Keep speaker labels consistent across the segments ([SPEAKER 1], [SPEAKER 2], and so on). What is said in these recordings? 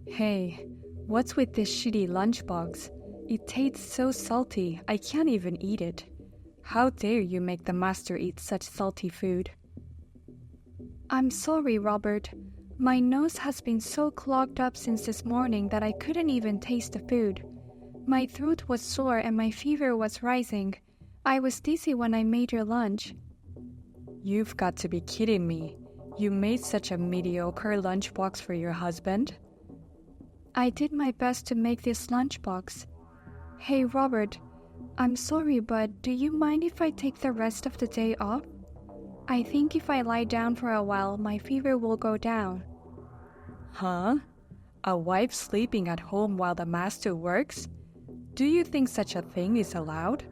[SPEAKER 1] Hey, what's with this shitty lunchbox? It tastes so salty, I can't even eat it. How dare you make the master eat such salty food?
[SPEAKER 2] I'm sorry, Robert. My nose has been so clogged up since this morning that I couldn't even taste the food. My throat was sore and my fever was rising. I was dizzy when I made your lunch.
[SPEAKER 1] You've got to be kidding me. You made such a mediocre lunchbox for your husband?
[SPEAKER 2] I did my best to make this lunchbox. Hey, Robert, I'm sorry, but do you mind if I take the rest of the day off? I think if I lie down for a while, my fever will go down.
[SPEAKER 1] Huh? A wife sleeping at home while the master works? Do you think such a thing is allowed?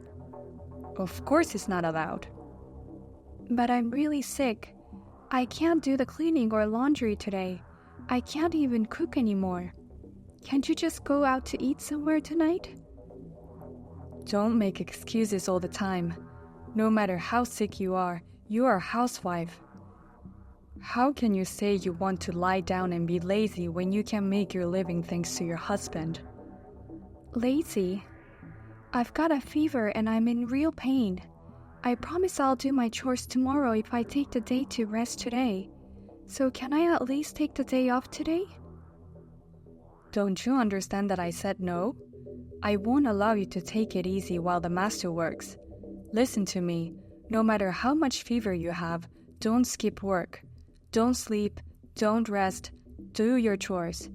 [SPEAKER 1] Of course it's not allowed.
[SPEAKER 2] But I'm really sick. I can't do the cleaning or laundry today. I can't even cook anymore. Can't you just go out to eat somewhere tonight?
[SPEAKER 1] Don't make excuses all the time. No matter how sick you are a housewife. How can you say you want to lie down and be lazy when you can make your living thanks to your husband?
[SPEAKER 2] Lazy? I've got a fever and I'm in real pain. I promise I'll do my chores tomorrow if I take the day to rest today. So can I at least take the day off today?
[SPEAKER 1] Don't you understand that I said no? I won't allow you to take it easy while the master works. Listen to me. No matter how much fever you have, don't skip work. Don't sleep, don't rest, do your chores.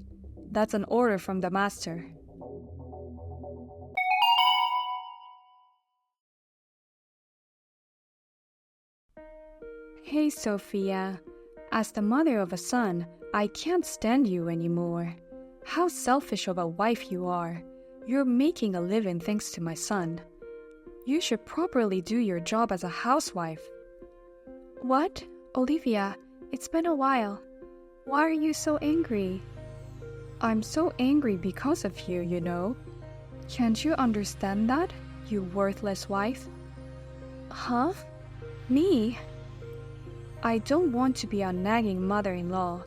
[SPEAKER 1] That's an order from the master.
[SPEAKER 2] Hey, Sophia. As the mother of a son, I can't stand you anymore. How selfish of a wife you are. You're making a living thanks to my son. You should properly do your job as a housewife. What? Olivia, it's been a while. Why are you so angry?
[SPEAKER 1] I'm so angry because of you, you know. Can't you understand that, you worthless wife?
[SPEAKER 2] Huh? Me?
[SPEAKER 1] I don't want to be a nagging mother-in-law.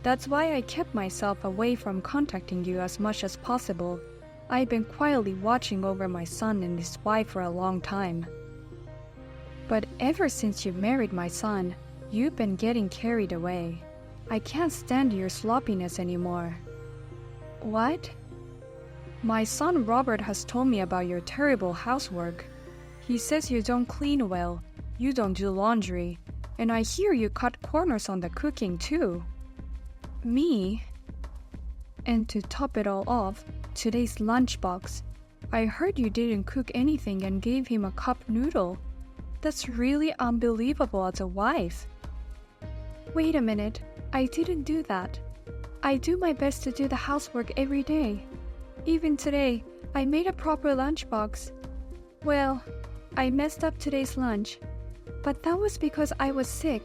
[SPEAKER 1] That's why I kept myself away from contacting you as much as possible. I've been quietly watching over my son and his wife for a long time. But ever since you married my son, you've been getting carried away. I can't stand your sloppiness anymore.
[SPEAKER 2] What?
[SPEAKER 1] My son Robert has told me about your terrible housework. He says you don't clean well, you don't do laundry, and I hear you cut corners on the cooking too.
[SPEAKER 2] Me?
[SPEAKER 1] And to top it all off, today's lunchbox. I heard you didn't cook anything and gave him a cup noodle. That's really unbelievable as a wife.
[SPEAKER 2] Wait a minute, I didn't do that. I do my best to do the housework every day. Even today, I made a proper lunchbox. Well, I messed up today's lunch. But that was because I was sick.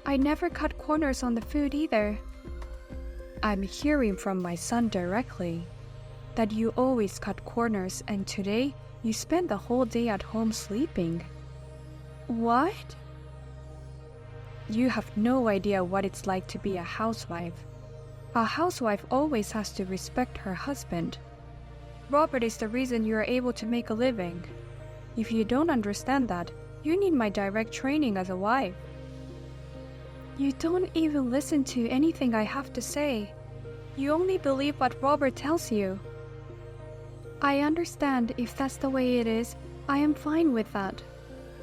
[SPEAKER 2] I never cut corners on the food either.
[SPEAKER 1] I'm hearing from my son directly that you always cut corners and today you spent the whole day at home sleeping.
[SPEAKER 2] What?
[SPEAKER 1] You have no idea what it's like to be a housewife. A housewife always has to respect her husband. Robert is the reason you are able to make a living. If you don't understand that, you need my direct training as a wife.
[SPEAKER 2] You don't even listen to anything I have to say. You only believe what Robert tells you. I understand if that's the way it is. I am fine with that.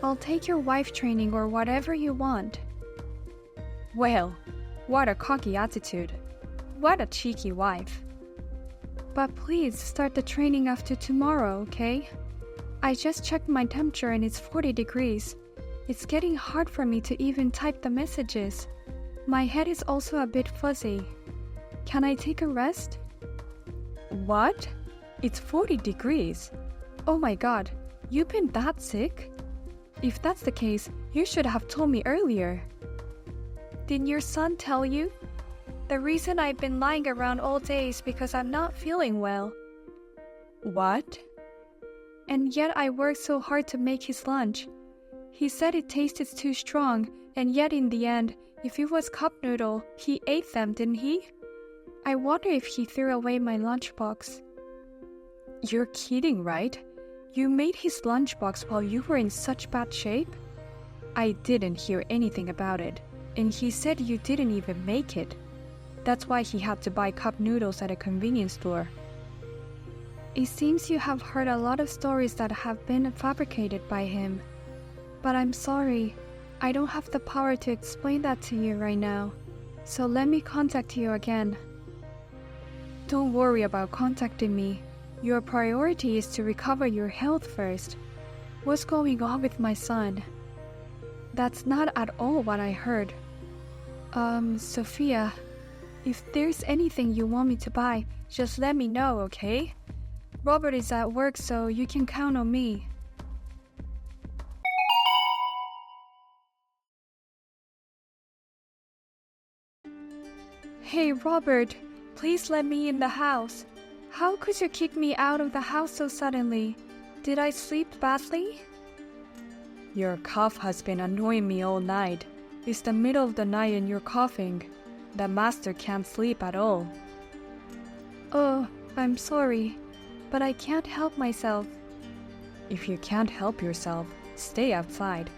[SPEAKER 2] I'll take your wife training or whatever you want.
[SPEAKER 1] Well, what a cocky attitude. What a cheeky wife.
[SPEAKER 2] But please start the training after tomorrow, okay? I just checked my temperature and it's 40 degrees. It's getting hard for me to even type the messages. My head is also a bit fuzzy. Can I take a rest?
[SPEAKER 1] What? It's 40 degrees.
[SPEAKER 2] Oh my god, you've been that sick? If that's the case, you should have told me earlier. Didn't your son tell you? The reason I've been lying around all day is because I'm not feeling well.
[SPEAKER 1] What?
[SPEAKER 2] And yet I worked so hard to make his lunch. He said it tasted too strong, and yet in the end, if it was cup noodle, he ate them, didn't he?
[SPEAKER 1] I wonder if he threw away my lunchbox.
[SPEAKER 2] You're kidding, right? You made his lunchbox while you were in such bad shape? I didn't hear anything about it, and he said you didn't even make it. That's why he had to buy cup noodles at a convenience store.
[SPEAKER 1] It seems you have heard a lot of stories that have been fabricated by him. But I'm sorry, I don't have the power to explain that to you right now. So let me contact you again.
[SPEAKER 2] Don't worry about contacting me. Your priority is to recover your health first. What's going on with my son?
[SPEAKER 1] That's not at all what I heard. Sophia, if there's anything you want me to buy, just let me know, okay? Robert is at work, so you can count on me. Hey, Robert, please let me in the house. How could you kick me out of the house so suddenly? Did I sleep badly?
[SPEAKER 2] Your cough has been annoying me all night. It's the middle of the night and you're coughing. The master can't sleep at all.
[SPEAKER 1] Oh, I'm sorry, but I can't help myself.
[SPEAKER 2] If you can't help yourself, stay outside.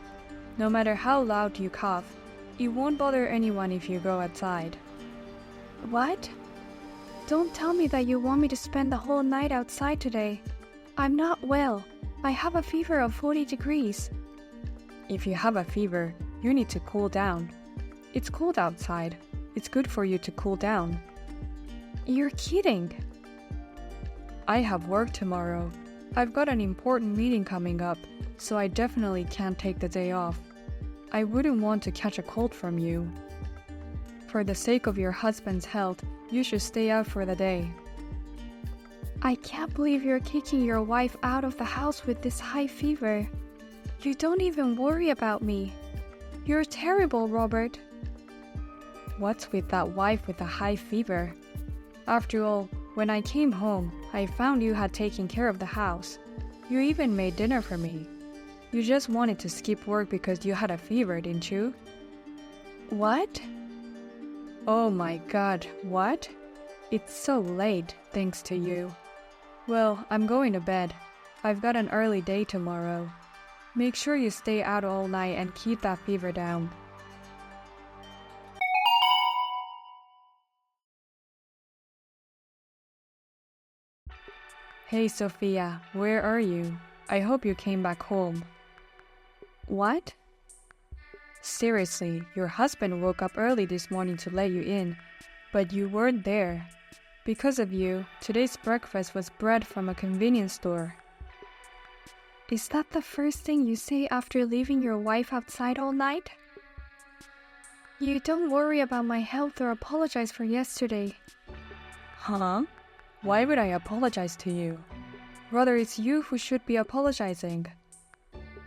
[SPEAKER 2] No matter how loud you cough, it won't bother anyone if you go outside.
[SPEAKER 1] What? Don't tell me that you want me to spend the whole night outside today. I'm not well. I have a fever of 40 degrees.
[SPEAKER 2] If you have a fever, you need to cool down. It's cold outside. It's good for you to cool down.
[SPEAKER 1] You're kidding.
[SPEAKER 2] I have work tomorrow. I've got an important meeting coming up, so I definitely can't take the day off. I wouldn't want to catch a cold from you. For the sake of your husband's health, you should stay out for the day.
[SPEAKER 1] I can't believe you're kicking your wife out of the house with this high fever. You don't even worry about me. You're terrible, Robert.
[SPEAKER 2] What's with that wife with a high fever? After all, when I came home, I found you had taken care of the house. You even made dinner for me. You just wanted to skip work because you had a fever, didn't you?
[SPEAKER 1] What?
[SPEAKER 2] Oh my God, what? It's so late, thanks to you. Well, I'm going to bed. I've got an early day tomorrow. Make sure you stay out all night and keep that fever down. Hey Sophia, where are you? I hope you came back home.
[SPEAKER 1] What?
[SPEAKER 2] Seriously, your husband woke up early this morning to let you in, but you weren't there. Because of you, today's breakfast was bread from a convenience store.
[SPEAKER 1] Is that the first thing you say after leaving your wife outside all night? You don't worry about my health or apologize for yesterday.
[SPEAKER 2] Huh? Why would I apologize to you? Rather, it's you who should be apologizing.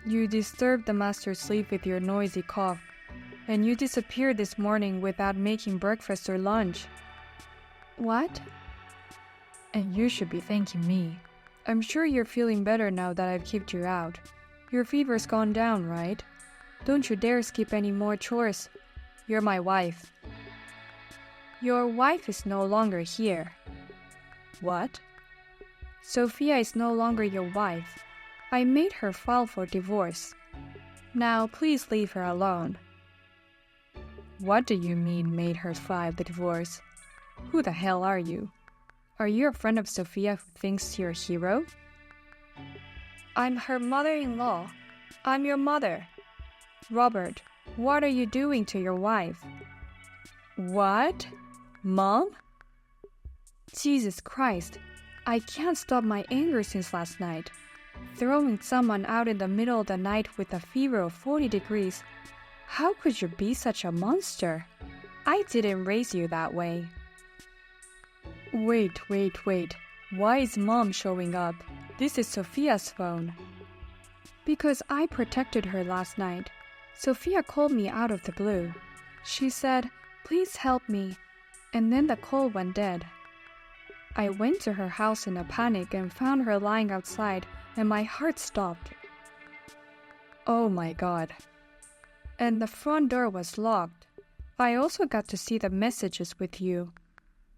[SPEAKER 2] You disturbed the master's sleep with your noisy cough, and you disappeared this morning without making breakfast or lunch.
[SPEAKER 1] What?
[SPEAKER 2] And you should be thanking me. I'm sure you're feeling better now that I've kicked you out. Your fever's gone down, right? Don't you dare skip any more chores. You're my wife.
[SPEAKER 1] Your wife is no longer here.
[SPEAKER 2] What?
[SPEAKER 1] Sophia is no longer your wife. I made her file for divorce. Now please leave her alone.
[SPEAKER 2] What do you mean made her file the divorce? Who the hell are you? Are you a friend of Sophia who thinks you're a hero?
[SPEAKER 1] I'm her mother-in-law. I'm your mother. Robert, what are you doing to your wife?
[SPEAKER 2] What? Mom?
[SPEAKER 1] Jesus Christ, I can't stop my anger since last night. Throwing someone out in the middle of the night with a fever of 40 degrees. How could you be such a monster? I didn't raise you that way.
[SPEAKER 2] Wait. Why is Mom showing up? This is Sophia's phone.
[SPEAKER 1] Because I protected her last night. Sophia called me out of the blue. She said, "Please help me," and then the call went dead. I went to her house in a panic and found her lying outside, and my heart stopped.
[SPEAKER 2] Oh my God.
[SPEAKER 1] And the front door was locked. I also got to see the messages with you.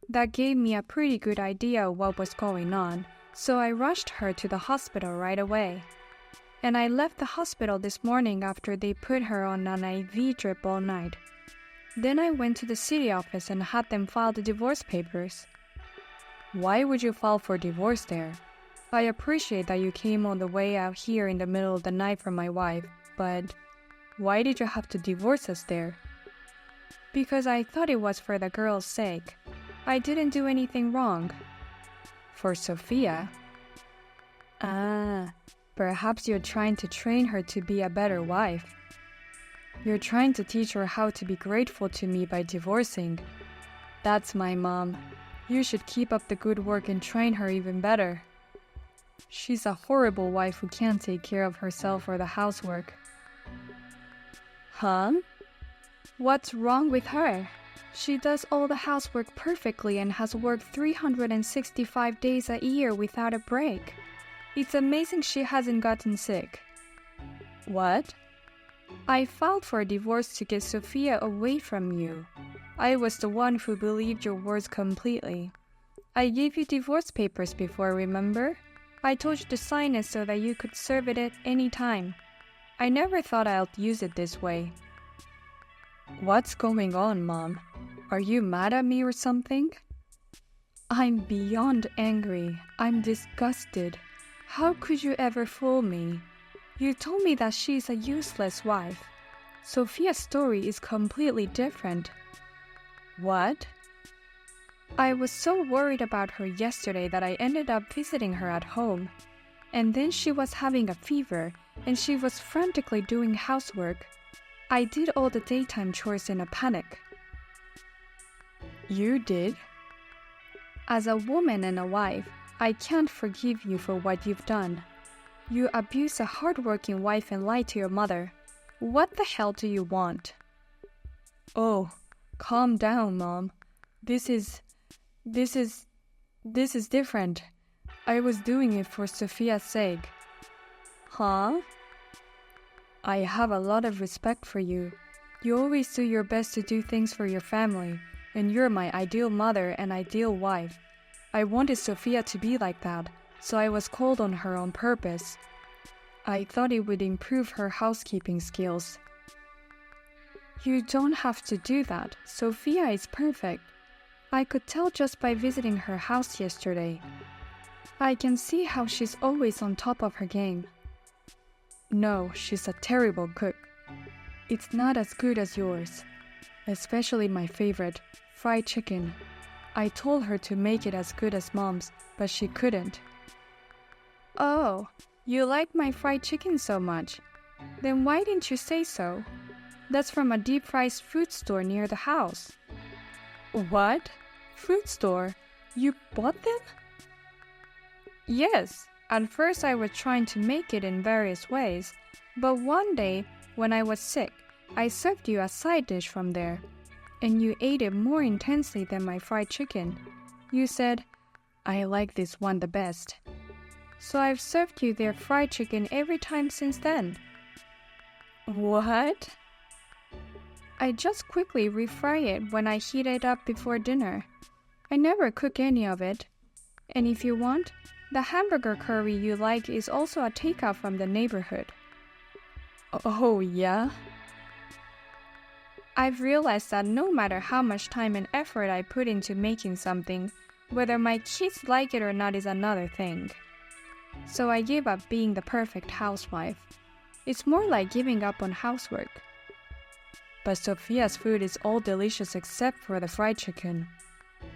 [SPEAKER 1] That gave me a pretty good idea of what was going on, so I rushed her to the hospital right away. And I left the hospital this morning after they put her on an IV drip all night. Then I went to the city office and had them file the divorce papers. Why would you file for divorce there? I appreciate that you came all the way out here in the middle of the night for my wife, but why did you have to divorce us there? Because I thought it was for the girl's sake. I didn't do anything wrong. For Sophia? Perhaps you're trying to train her to be a better wife. You're trying to teach her how to be grateful to me by divorcing. That's my mom. You should keep up the good work and train her even better. She's a horrible wife who can't take care of herself or the housework. Huh? What's wrong with her? She does all the housework perfectly and has worked 365 days a year without a break. It's amazing she hasn't gotten sick. What? I filed for a divorce to get Sophia away from you. I was the one who believed your words completely. I gave you divorce papers before, remember? I told you to sign it so that you could serve it at any time. I never thought I'd use it this way. What's going on, Mom? Are you mad at me or something? I'm beyond angry. I'm disgusted. How could you ever fool me? You told me that she's a useless wife. Sophia's story is completely different. What? I was so worried about her yesterday that I ended up visiting her at home. And then she was having a fever, and she was frantically doing housework. I did all the daytime chores in a panic. You did? As a woman and a wife, I can't forgive you for what you've done. You abused a hardworking wife and lied to your mother. What the hell do you want? Oh, calm down, Mom. This is different. I was doing it for Sophia's sake. Huh? I have a lot of respect for you. You always do your best to do things for your family, and you're my ideal mother and ideal wife. I wanted Sophia to be like that, so I was cold on her on purpose. I thought it would improve her housekeeping skills. You don't have to do that. Sophia is perfect. I could tell just by visiting her house yesterday. I can see how she's always on top of her game. No, she's a terrible cook. It's not as good as yours. Especially my favorite, fried chicken. I told her to make it as good as Mom's, but she couldn't. Oh, you like my fried chicken so much? Then why didn't you say so? That's from a deep-fried food store near the house. What? Fruit store? You bought them? Yes. At first I was trying to make it in various ways, but one day, when I was sick, I served you a side dish from there, and you ate it more intensely than my fried chicken. You said, I like this one the best. So I've served you their fried chicken every time since then. What? I just quickly refry it when I heat it up before dinner. I never cook any of it. And if you want, the hamburger curry you like is also a takeout from the neighborhood. Oh, yeah? I've realized that no matter how much time and effort I put into making something, whether my kids like it or not is another thing. So I gave up being the perfect housewife. It's more like giving up on housework. But Sophia's food is all delicious except for the fried chicken.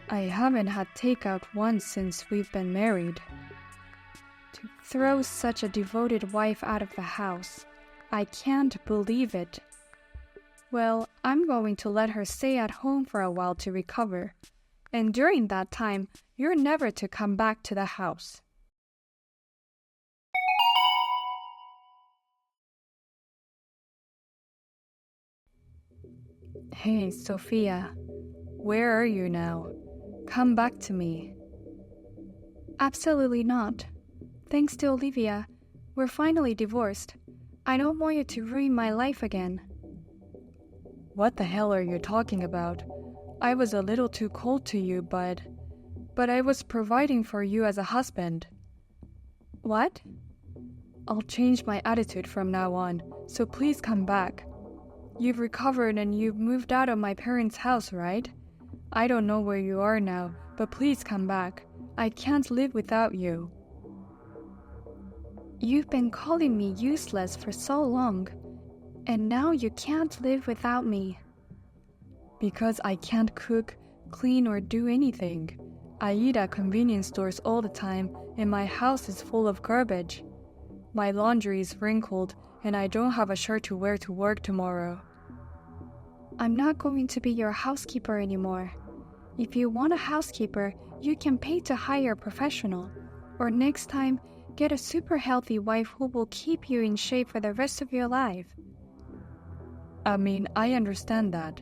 [SPEAKER 1] I haven't had takeout once since we've been married. To throw such a devoted wife out of the house. I can't believe it. Well, I'm going to let her stay at home for a while to recover. And during that time, you're never to come back to the house. Hey, Sophia. Where are you now? Come back to me. Absolutely not. Thanks to Olivia, we're finally divorced. I don't want you to ruin my life again. What the hell are you talking about? I was a little too cold to you, but I was providing for you as a husband.
[SPEAKER 2] What?
[SPEAKER 1] I'll change my attitude from now on, so please come back. You've recovered and you've moved out of my parents' house, right? I don't know where you are now, but please come back. I can't live without you.
[SPEAKER 2] You've been calling me useless for so long, and now you can't live without me.
[SPEAKER 1] Because I can't cook, clean, or do anything. I eat at convenience stores all the time, and my house is full of garbage. My laundry is wrinkled, and I don't have a shirt to wear to work tomorrow.
[SPEAKER 2] I'm not going to be your housekeeper anymore. If you want a housekeeper, you can pay to hire a professional. Or next time, get a super healthy wife who will keep you in shape for the rest of your life.
[SPEAKER 1] I mean, I understand that,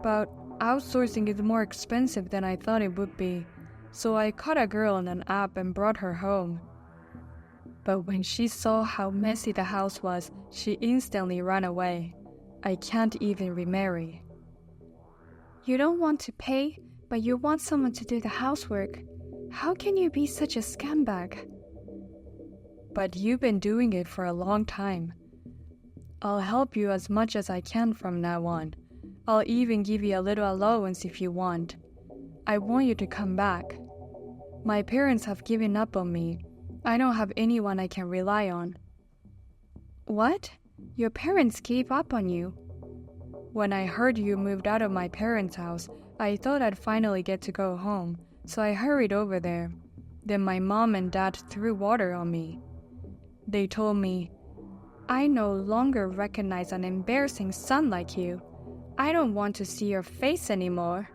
[SPEAKER 1] but outsourcing is more expensive than I thought it would be, so I caught a girl on an app and brought her home. But when she saw how messy the house was, she instantly ran away. I can't even remarry.
[SPEAKER 2] You don't want to pay, but you want someone to do the housework. How can you be such a scumbag?
[SPEAKER 1] But you've been doing it for a long time. I'll help you as much as I can from now on. I'll even give you a little allowance if you want. I want you to come back. My parents have given up on me. I don't have anyone I can rely on.
[SPEAKER 2] What? Your parents gave up on you?
[SPEAKER 1] When I heard you moved out of my parents' house, I thought I'd finally get to go home, so I hurried over there. Then my mom and dad threw water on me. They told me, "I no longer recognize an embarrassing son like you. I don't want to see your face anymore."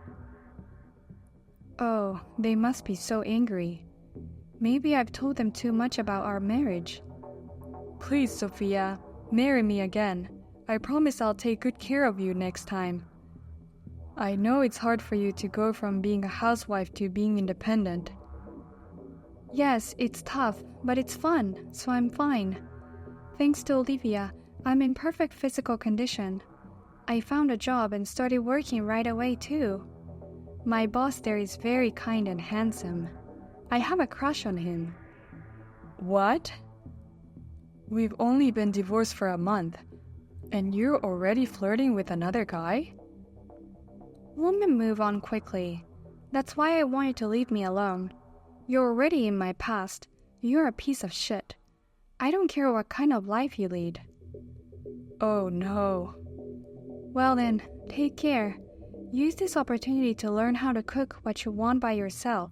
[SPEAKER 2] Oh, they must be so angry. Maybe I've told them too much about our marriage.
[SPEAKER 1] Please, Sophia, marry me again. I promise I'll take good care of you next time. I know it's hard for you to go from being a housewife to being independent.
[SPEAKER 2] Yes, it's tough, but it's fun, so I'm fine. Thanks to Olivia, I'm in perfect physical condition. I found a job and started working right away too. My boss there is very kind and handsome. I have a crush on him.
[SPEAKER 1] What? We've only been divorced for a month, and you're already flirting with another guy?
[SPEAKER 2] Women move on quickly. That's why I want you to leave me alone. You're already in my past. You're a piece of shit. I don't care what kind of life you lead.
[SPEAKER 1] Oh no.
[SPEAKER 2] Well then, take care. Use this opportunity to learn how to cook what you want by yourself.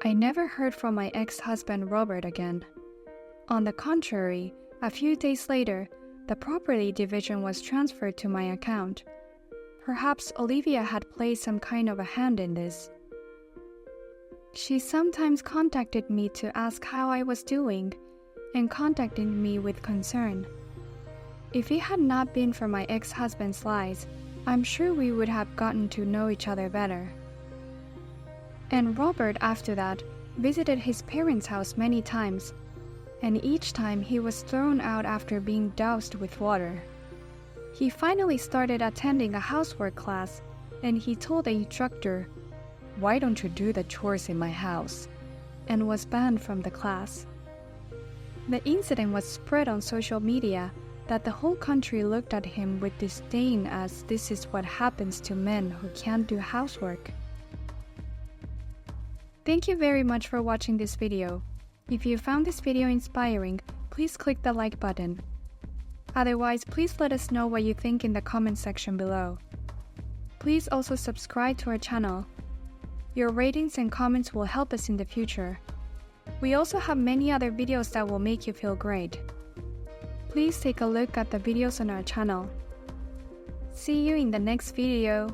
[SPEAKER 2] I never heard from my ex-husband Robert again. On the contrary, a few days later, the property division was transferred to my account. Perhaps Olivia had played some kind of a hand in this. She sometimes contacted me to ask how I was doing, and contacted me with concern. If it had not been for my ex-husband's lies, I'm sure we would have gotten to know each other better. And Robert, after that, visited his parents' house many times, and each time he was thrown out after being doused with water. He finally started attending a housework class, and he told the instructor, "Why don't you do the chores in my house?" and was banned from the class. The incident was spread on social media that the whole country looked at him with disdain, as this is what happens to men who can't do housework. Thank you very much for watching this video. If you found this video inspiring, please click the like button. Otherwise, please let us know what you think in the comment section below. Please also subscribe to our channel. Your ratings and comments will help us in the future. We also have many other videos that will make you feel great. Please take a look at the videos on our channel. See you in the next video.